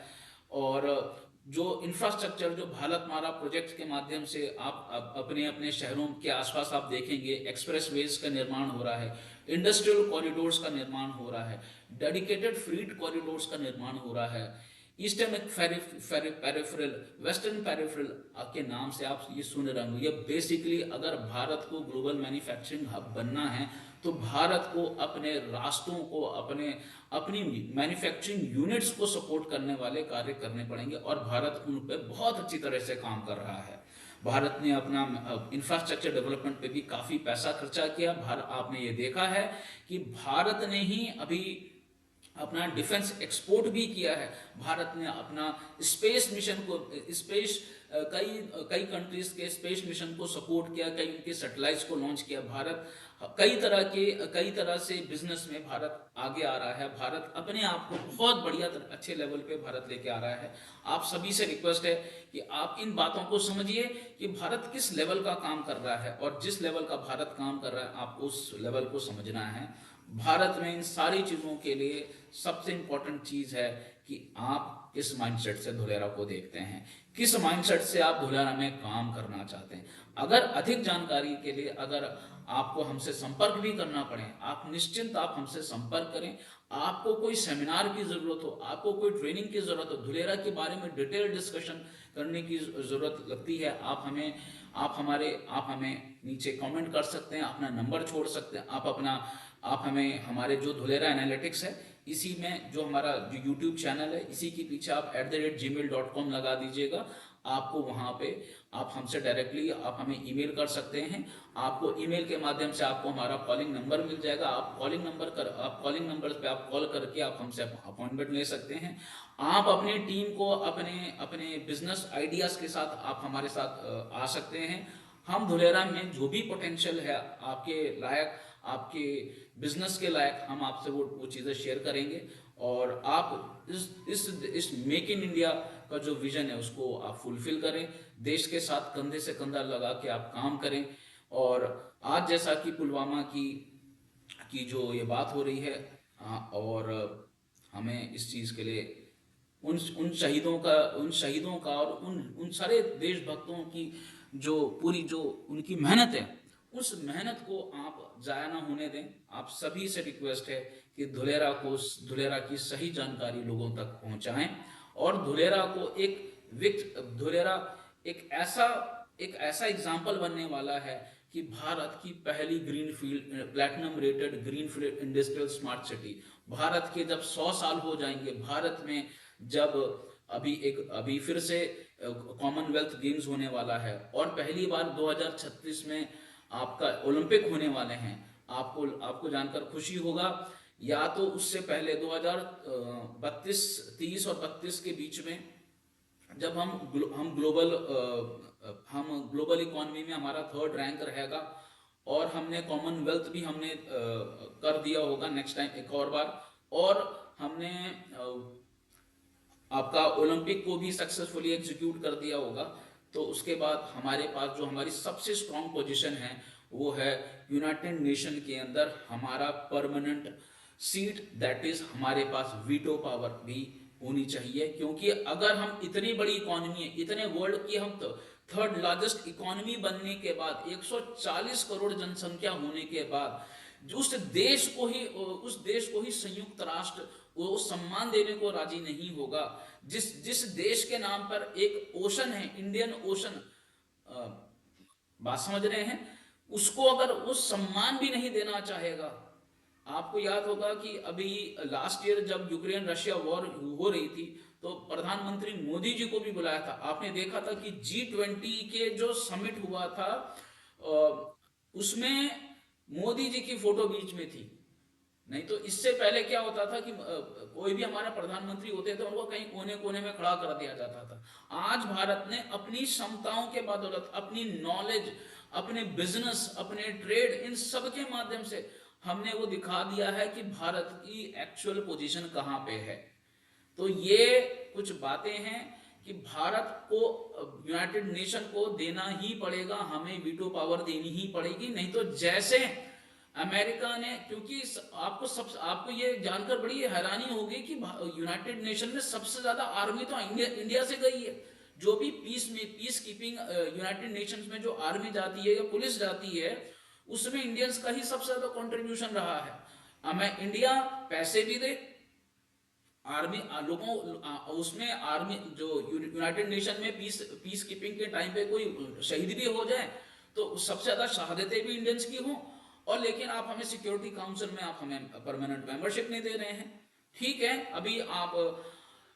और जो इंफ्रास्ट्रक्चर जो भारत माला प्रोजेक्ट के माध्यम से आप अपने अपने शहरों के आसपास आप देखेंगे एक्सप्रेसवेज का निर्माण हो रहा है, इंडस्ट्रियल कॉरिडोर्स का निर्माण हो रहा है, डेडिकेटेड फ्रीट कॉरिडोर्स का निर्माण हो रहा है, ईस्टर्न पेरिफेरल, वेस्टर्न पेरिफेरल के नाम से आप ये सुन रहे होंगे। ये बेसिकली अगर भारत को ग्लोबल मैन्युफैक्चरिंग हब बनना है तो भारत को अपने रास्तों को, अपनी मैन्युफैक्चरिंग यूनिट्स को सपोर्ट करने वाले कार्य करने पड़ेंगे, और भारत उन पर बहुत अच्छी तरह से काम कर रहा है। भारत ने अपना इंफ्रास्ट्रक्चर डेवलपमेंट पे भी काफी पैसा खर्चा किया। आपने ये देखा है कि भारत ने ही अभी अपना डिफेंस एक्सपोर्ट भी किया है। भारत ने अपना स्पेस मिशन को कई कंट्रीज के स्पेस मिशन को सपोर्ट किया, कई उनके सैटेलाइट्स को लॉन्च किया। भारत कई तरह से बिजनेस में भारत आगे आ रहा है। भारत अपने आप को बहुत बढ़िया अच्छे लेवल पे भारत लेके आ रहा है। आप सभी से रिक्वेस्ट है कि आप इन बातों को समझिए कि भारत किस लेवल का काम कर रहा है, और जिस लेवल का भारत काम कर रहा है आपको उस लेवल को समझना है। भारत में इन सारी चीजों के लिए सबसे इंपॉर्टेंट चीज है कि आप किस माइंडसेट से धुलेरा को देखते हैं, किस माइंडसेट से आप धुलेरा में काम करना चाहते हैं। अगर अधिक जानकारी के लिए अगर आपको हमसे संपर्क भी करना पड़े, आप निश्चिंत आप हमसे संपर्क करें। आपको कोई सेमिनार की जरूरत हो, आपको कोई ट्रेनिंग की जरूरत हो, धुलेरा के बारे में डिटेल डिस्कशन करने की जरूरत लगती है, आप हमें नीचे कमेंट कर सकते हैं, अपना नंबर छोड़ सकते हैं। आप हमें हमारे जो धुलेरा एनालिटिक्स है, इसी में जो हमारा जो यूट्यूब चैनल है, इसी के पीछे आप @gmail.com लगा दीजिएगा। आपको वहां पे आप हमसे डायरेक्टली आप हमें ईमेल कर सकते हैं। आपको ईमेल के माध्यम से आपको हमारा कॉलिंग नंबर मिल जाएगा। आप कॉलिंग नंबर पे आप कॉल करके आप हमसे अपॉइंटमेंट ले सकते हैं। आप अपनी टीम को अपने अपने बिजनेस आइडियाज के साथ आप हमारे साथ आ सकते हैं। हम धुलेरा में जो भी पोटेंशियल है आपके लायक, आपके बिजनेस के लायक, हम आपसे वो चीजें शेयर करेंगे, और आप इस मेक इन इंडिया का जो विजन है उसको आप फुलफिल करें। देश के साथ कंधे से कंधा लगा के आप काम करें। और आज जैसा कि पुलवामा की जो ये बात हो रही है, और हमें इस चीज के लिए उन शहीदों का और उन सारे देशभक्तों की जो पूरी जो उनकी मेहनत है, उस मेहनत को आप जाया ना होने दें। आप सभी से रिक्वेस्ट है कि धुलेरा की सही जानकारी लोगों तक पहुंचाएं, और धुलेरा एक ऐसा एग्जाम्पल बनने वाला है कि भारत की पहली greenfield platinum rated greenfield industrial smart city. Bharat के जब 100 साल हो जाएंगे, भारत में जब अभी फिर से कॉमनवेल्थ गेम्स होने वाला है, और पहली बार 2036 में आपका ओलंपिक होने वाले हैं, आपको जानकर खुशी होगा। या तो उससे पहले 2032 30 और 32 के बीच में जब हम ग्लोबल इकोनॉमी में हमारा 3rd रैंक रहेगा, और हमने कॉमनवेल्थ भी हमने कर दिया होगा नेक्स्ट टाइम एक और बार, और हमने आपका ओलंपिक को भी सक्सेसफुली एग्जीक्यूट कर दिया होगा। तो उसके बाद हमारे पास जो हमारी सबसे स्ट्रॉन्ग पोजीशन है वो है यूनाइटेड नेशन के अंदर हमारा परमानेंट सीट, दैट इज हमारे पास वीटो पावर भी होनी चाहिए। क्योंकि अगर हम इतनी बड़ी इकोनॉमी है, इतने वर्ल्ड की हम तो 3rd लार्जेस्ट इकोनॉमी बनने के बाद, 140 करोड़ जनसंख्या होने के बाद, उस देश को ही संयुक्त राष्ट्र वो सम्मान देने को राजी नहीं होगा, जिस देश के नाम पर एक ओशन है, इंडियन ओशन, बात समझ रहे हैं, उसको अगर वो सम्मान भी नहीं देना चाहेगा। आपको याद होगा कि अभी लास्ट ईयर जब यूक्रेन रशिया वॉर हो रही थी तो प्रधानमंत्री मोदी जी को भी बुलाया था। आपने देखा था कि G20 के जो समिट हुआ था उसमें मोदी जी की फोटो बीच में थी। नहीं तो इससे पहले क्या होता था कि कोई भी हमारा प्रधानमंत्री होते थे उनको कहीं कोने कोने में खड़ा कर दिया जाता था। आज भारत ने अपनी क्षमताओं के बदौलत, अपनी नॉलेज, अपने बिजनेस, अपने ट्रेड, इन सब के माध्यम से हमने वो दिखा दिया है कि भारत की एक्चुअल पोजीशन कहाँ पे है। तो ये कुछ बातें हैं कि भारत को यूनाइटेड नेशन को देना ही पड़ेगा, हमें वीटो पावर देनी ही पड़ेगी। नहीं तो जैसे अमेरिका ने, क्योंकि आपको ये जानकर बड़ी हैरानी होगी कि यूनाइटेड नेशन में सबसे ज्यादा आर्मी तो इंडिया से गई है। जो भी पीस कीपिंग यूनाइटेड नेशंस में जो आर्मी जाती है या पुलिस जाती है उसमें इंडियंस का ही सबसे ज्यादा कंट्रीब्यूशन रहा है। हमें इंडिया पैसे भी दे, आर्मी लोगों उसमें आर्मी जो यूनाइटेड नेशन में पीस कीपिंग के टाइम पे कोई शहीद भी हो जाए तो सबसे ज्यादा शहादतें भी इंडियंस की हों, और लेकिन आप हमें सिक्योरिटी काउंसिल में आप हमें परमानेंट मेंबरशिप नहीं दे रहे हैं। ठीक है, अभी आप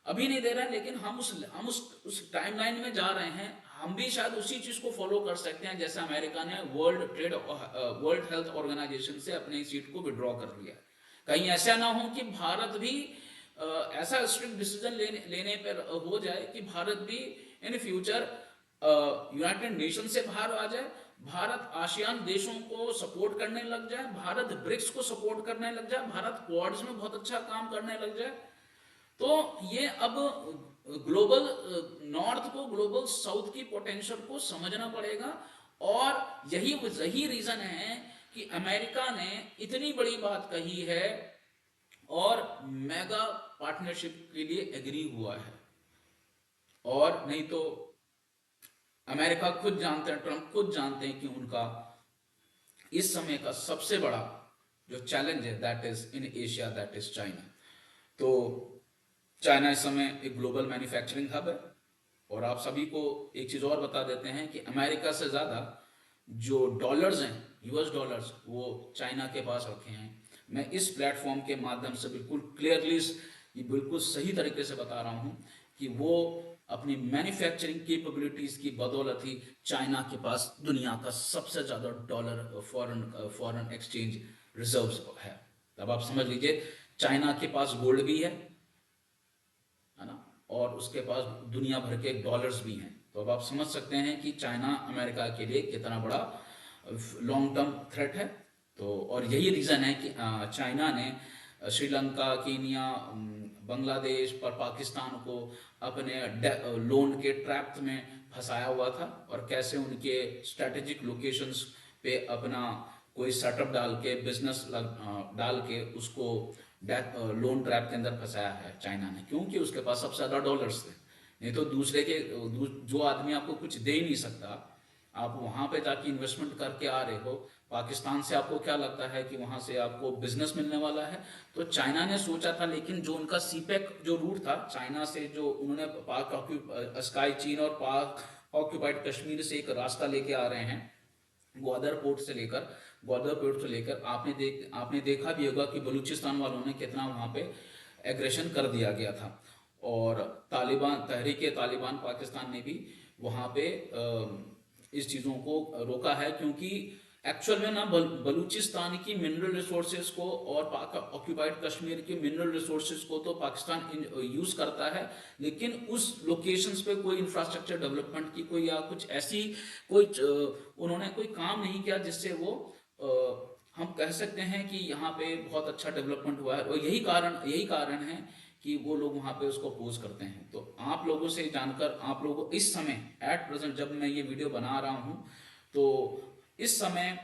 अभी नहीं दे रहे हैं, लेकिन हम उस टाइमलाइन में जा रहे हैं। हम भी शायद उसी चीज को फॉलो कर सकते हैं जैसे अमेरिका ने वर्ल्ड हेल्थ ऑर्गेनाइजेशन से अपनी सीट को विड्रॉ कर लिया। कहीं ऐसा ना हो कि भारत भी ऐसा स्ट्रिक्ट डिसीजन लेने पर हो जाए कि भारत भी इन फ्यूचर यूनाइटेड नेशन से बाहर आ जाए, भारत आसियान देशों को सपोर्ट करने लग जाए, भारत ब्रिक्स को सपोर्ट करने लग जाए, भारत क्वाड्स में बहुत अच्छा काम करने लग जाए। तो ये अब ग्लोबल नॉर्थ को, ग्लोबल साउथ की पोटेंशियल को समझना पड़ेगा। और यही रीजन है कि अमेरिका ने इतनी बड़ी बात कही है और मेगा पार्टनरशिप के लिए एग्री हुआ है। और नहीं तो अमेरिका खुद जानते हैं, ट्रंप खुद जानते हैं कि उनका इस समय का सबसे बड़ा जो चैलेंज है that is in Asia, that is China. तो चाइना इस समय एक ग्लोबल मैन्युफैक्चरिंग हब है। और आप सभी को एक चीज और बता देते हैं कि अमेरिका से ज्यादा जो डॉलर्स हैं, यूएस डॉलर्स, वो चाइना के पास रखे हैं। मैं इस प्लेटफॉर्म के माध्यम से बिल्कुल क्लियरली, ये बिल्कुल सही तरीके से बता रहा हूं कि वो अपनी मैन्युफैक्चरिंग कैपेबिलिटीज की बदौलत ही चाइना के पास दुनिया का सबसे ज्यादा डॉलर फॉरेन एक्सचेंज रिजर्व्स है। तब आप समझ लीजिए चाइना के पास गोल्ड भी है ना, और उसके पास दुनिया भर के डॉलर्स भी हैं। तो अब आप समझ सकते हैं कि चाइना अमेरिका के लिए कितना बड़ा लॉन्ग टर्म थ्रेट है। तो और यही रीजन है कि चाइना ने श्रीलंका, केनिया, बांग्लादेश पर पाकिस्तान को अपने लोन के ट्रैप में फंसाया हुआ था, और कैसे उनके स्ट्रेटेजिक लोकेशंस पे अपना कोई सेटअप डाल के, बिजनेस डाल के उसको लोन ट्रैप के अंदर फंसाया है चाइना ने, क्योंकि उसके पास सबसे ज्यादा डॉलर्स थे। नहीं तो जो आदमी आपको कुछ दे ही नहीं सकता, आप वहां पे जाके इन्वेस्टमेंट करके आ रहे हो पाकिस्तान से, आपको क्या लगता है कि वहां से आपको बिजनेस मिलने वाला है? तो चाइना ने सोचा था, लेकिन जो उनका सीपेक जो रूट था चाइना से, जो उन्होंने स्काई चीन और पाक ऑक्यूपाइड कश्मीर से एक रास्ता लेके आ रहे हैं, ग्वादर पोर्ट से लेकर आपने देखा भी होगा कि बलूचिस्तान वालों ने कितना वहां पे एग्रेशन कर दिया गया था। और तहरीके तालिबान पाकिस्तान ने भी वहां पे इस चीजों को रोका है, क्योंकि एक्चुअल में ना बलूचिस्तान की मिनरल रिसोर्सेज को और पाक ऑक्यूपाइड कश्मीर के मिनरल रिसोर्सेज को तो पाकिस्तान यूज करता है, लेकिन उस लोकेशंस पे कोई इंफ्रास्ट्रक्चर डेवलपमेंट की कोई या कुछ ऐसी उन्होंने कोई काम नहीं किया जिससे वो हम कह सकते हैं कि यहाँ पे बहुत अच्छा डेवलपमेंट हुआ है। और यही कारण है कि वो लोग वहां पे उसको अपोज करते हैं। तो आप लोगों से जानकर, आप लोगों इस समय एट प्रेजेंट जब मैं ये वीडियो बना रहा हूं, तो इस समय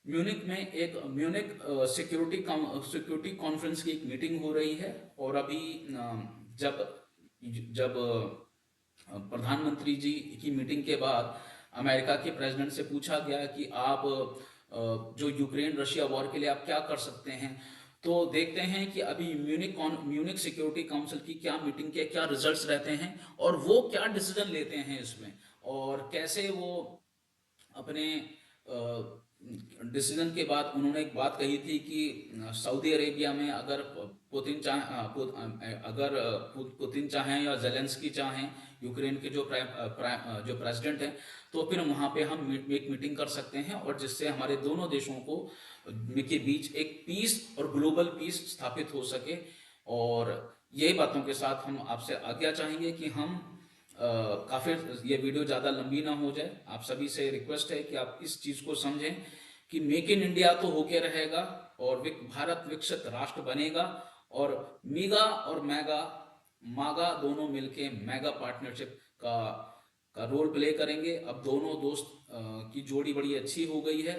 म्यूनिक सिक्योरिटी कॉन्फ्रेंस की एक मीटिंग हो रही है। और अभी जब जब प्रधानमंत्री जी की मीटिंग के बाद अमेरिका के प्रेसिडेंट से पूछा गया कि आप जो यूक्रेन रशिया वॉर के लिए आप क्या कर सकते हैं, तो देखते हैं कि अभी म्यूनिक सिक्योरिटी काउंसिल की क्या मीटिंग के क्या रिजल्ट्स रहते हैं और वो क्या डिसीजन लेते हैं इसमें, और कैसे वो अपने डिसीजन के बाद उन्होंने एक बात कही थी कि सऊदी अरेबिया में अगर पुतिन चाहें या जेलेंस्की चाहें, यूक्रेन के जो प्रेसिडेंट हैं, तो फिर वहाँ पे हम एक मीटिंग कर सकते हैं और जिससे हमारे दोनों देशों के बीच एक पीस और ग्लोबल पीस स्थापित हो सके। और यही बातों के साथ हम आपसे आज्ञा चाहेंगे कि हम काफ़ी ये वीडियो ज़्यादा लंबी ना हो जाए। आप सभी से रिक्वेस्ट है कि आप इस चीज़ को समझें कि मेक इन इंडिया तो होके रहेगा और भारत विकसित राष्ट्र बनेगा, और मीगा और मैगा मागा दोनों मिलके मेगा पार्टनरशिप का रोल प्ले करेंगे। अब दोनों दोस्त की जोड़ी बड़ी अच्छी हो गई है।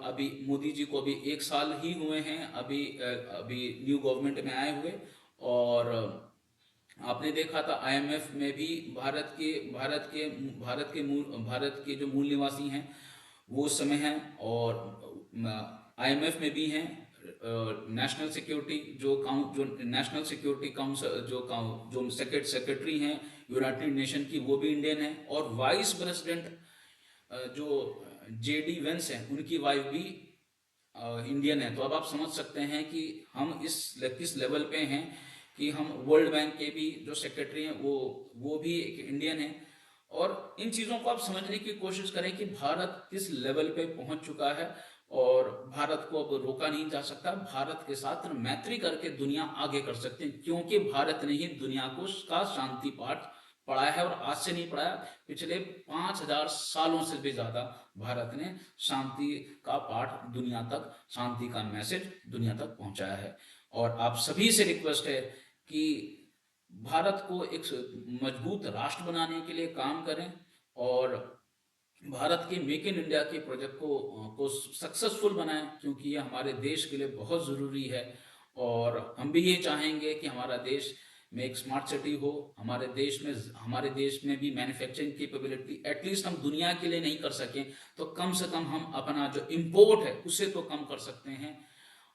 अभी मोदी जी को अभी 1 साल ही हुए हैं अभी न्यू गवर्नमेंट में आए हुए, और आपने देखा था आईएमएफ में भी भारत के जो मूल निवासी हैं वो उस समय हैं, और आईएमएफ में भी हैं। नेशनल सिक्योरिटी जो नेशनल सिक्योरिटी काउंसिल जो सेक्रेटरी हैं यूनाइटेड नेशन की, वो भी इंडियन है, और वाइस प्रेसिडेंट जो जेडी वेंस हैं उनकी वाइफ भी इंडियन है। तो अब आप समझ सकते हैं कि हम किस लेवल पे हैं कि हम वर्ल्ड बैंक के भी जो सेक्रेटरी हैं वो भी एक इंडियन है। और इन चीज़ों को आप समझने की कोशिश करें कि भारत किस लेवल पे पहुंच चुका है, और भारत को अब रोका नहीं जा सकता। भारत के साथ मैत्री करके दुनिया आगे कर सकते हैं, क्योंकि भारत ने ही दुनिया का शांति पाठ पढ़ाया है, और आज से नहीं पढ़ाया, पिछले 5000 सालों से भी ज्यादा भारत ने शांति का पाठ दुनिया तक, शांति का मैसेज दुनिया तक पहुंचाया है। और आप सभी से रिक्वेस्ट है कि भारत को एक मजबूत राष्ट्र बनाने के लिए काम करें, और भारत के मेक इन इंडिया के प्रोजेक्ट को सक्सेसफुल बनाएं, क्योंकि ये हमारे देश के लिए बहुत ज़रूरी है। और हम भी ये चाहेंगे कि हमारा देश में एक स्मार्ट सिटी हो, हमारे देश में भी मैन्युफैक्चरिंग कैपेबिलिटी एटलीस्ट हम दुनिया के लिए नहीं कर सकें तो कम से कम हम अपना जो इम्पोर्ट है उसे तो कम कर सकते हैं।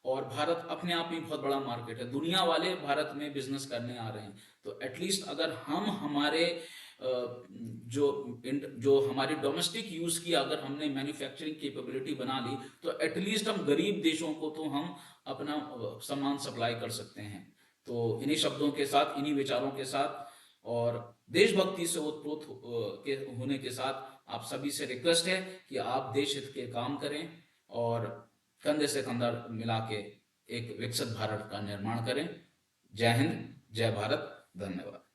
और भारत अपने आप में बहुत बड़ा मार्केट है, दुनिया वाले भारत में बिजनेस करने आ रहे हैं। तो एटलीस्ट अगर हम हमारे जो हमारे डोमेस्टिक यूज की अगर हमने मैन्युफैक्चरिंग कैपेबिलिटी बना ली, तो एटलीस्ट हम गरीब देशों को तो हम अपना सामान सप्लाई कर सकते हैं। तो इन्हीं शब्दों के साथ, इन्हीं विचारों के साथ और देशभक्ति से ओतप्रोत होने के साथ आप सभी से रिक्वेस्ट है कि आप देश हित के काम करें और कंधे से कंधा मिला के एक विकसित भारत का निर्माण करें। जय हिंद, जय भारत, धन्यवाद।